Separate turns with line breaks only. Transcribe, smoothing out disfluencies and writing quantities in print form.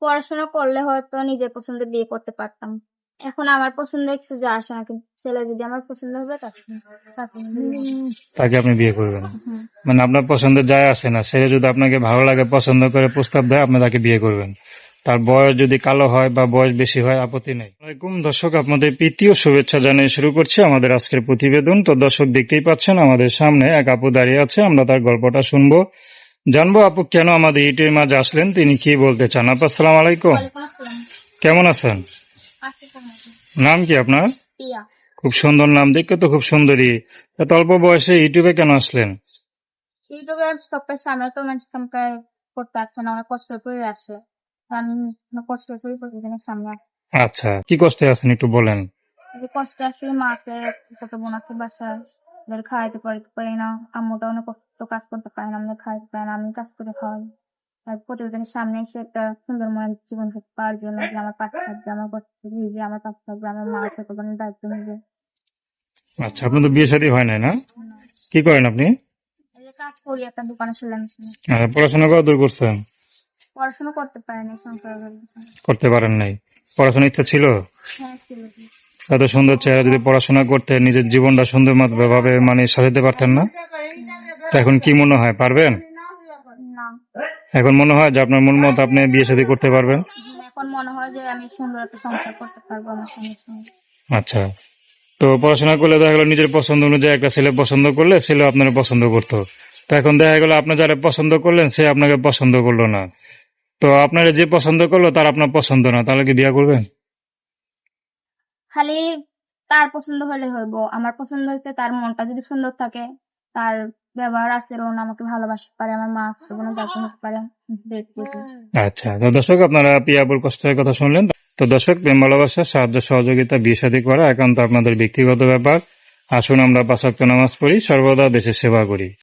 পড়াশোনা করলে হয়তো নিজের পছন্দে বিয়ে করতে পারতাম। এখন আমার পছন্দের কিছু যায় আসে না, কিন্তু ছেলে যদি আমার পছন্দ হবে তাকে
তাকে আপনি বিয়ে করবেন।
হুম।
মানে আপনার পছন্দের যায় আসে না, ছেলে যদি আপনাকে ভালো লাগে পছন্দ করে প্রস্তাব দেয় আপনি তাকে বিয়ে করবেন। তার বয়স যদি কালো হয় বা বয়স বেশি হয় আপত্তি নেই। আসসালামু আলাইকুম দর্শক, আপনাদের প্রীতি ও শুভেচ্ছা জানিয়ে শুরু করছি আমাদের আজকের প্রতিবেদন। তো দর্শক দেখতেই পাচ্ছেন আমাদের সামনে এক আপু দাঁড়িয়ে আছে, আমরা তার গল্পটা শুনবো, জানবো আপু কেন আমাদের ইউটিউবের মাঝে আসলেন, তিনি কি বলতে চান। আপু আসসালামু আলাইকুম,
ওয়ালাইকুম আসসালাম।
কেমন আছেন?
আছি কেমন?
নাম কি আপনার?
পিয়া।
খুব সুন্দর নাম, দেখতে তো খুব সুন্দরী। এত অল্প বয়সে ইউটিউবে কেন আসলেন?
ইউটিউবে সবটার সামনে তো মানুষ আমাকে করতে আসে না, অনেক কষ্ট করে আসে। আমি কষ্ট করে প্রতিদিনের সামনে আসি।
আচ্ছা, কি কষ্টে আছেন একটু বলেন।
এই যে কষ্টে আসি, মা আছে, ছোট বোন আছে বাসায়, ওদের খাওয়াইতে পারি না। আম্মুটা অনেক কষ্ট, কাজ করতে পারে না, আমাদের খাওয়াইতে পারে না, আমি কাজ করে খাওয়াই। আর প্রতিদিনের সামনে এসে একটা সুন্দর মনের জীবন পাওয়ার জন্য যে আমার পাশে থাকবে, আমার কষ্ট যে আমার পাশে থাকবে, আমার মা ছোট বোনের দায়িত্ব নেবে।
আচ্ছা, আপনার তো বিয়ে শাদী হয় নাই না? কি করেন আপনি?
এই যে কাজ করি একটা দোকানে, সেলাই মেশিনে।
পড়াশোনা কত দূর করছেন?
পড়াশোনা করতে পারেনি সংসারের জন্য।
করতে পারেন নাই? পড়াশোনার ইচ্ছা ছিল?
হ্যাঁ ছিল।
এত সুন্দর চেহারা, যদি পড়াশোনা করতে নিজের জীবনটা সুন্দর ভাবে মানে সাজাতে পারতেন না? তো এখন কি মনে হয় পারবেন?
না,
এখন মনে হয় যে আপনার মন মতো আপনি বিয়ে শাদী করতে পারবেন?
এখন মনে হয় যে আমি সুন্দর একটা সংসার করতে পারবো আমার স্বামীর সঙ্গে।
আচ্ছা, তো পড়াশোনা করলে দেখা গেল নিজের পছন্দ অনুযায়ী একটা ছেলে পছন্দ করলে ছেলে আপনার পছন্দ করতো, তো এখন দেখা গেল আপনি যারা পছন্দ করলেন সে আপনাকে পছন্দ করলো না, তো আপনারা যে পছন্দ করলো তার আপনার পছন্দ না, তাহলে কি বিয়ে করবেন?
খালি তার পছন্দ হলে হইব। আমার পছন্দ হয়েছে তার মনটা যদি সুন্দর থাকে, তার ব্যবহার আচরণ আমাকে ভালোবাসতে পারে, আমার মা আছে কোনো দায়িত্ব নিতে পারে, দেখতে।
আচ্ছা, তো দর্শক আপনারা পিয়াবুর কষ্টের কথা শুনলেন। তো দর্শক, প্রেম ভালোবাসা সাহায্য সহযোগিতা বিয়ে শাদী করা একান্ত আপনাদের ব্যক্তিগত ব্যাপার। আসুন আমরা 5 ওয়াক্ত নামাজ পড়ি, সর্বদা দেশের সেবা করি।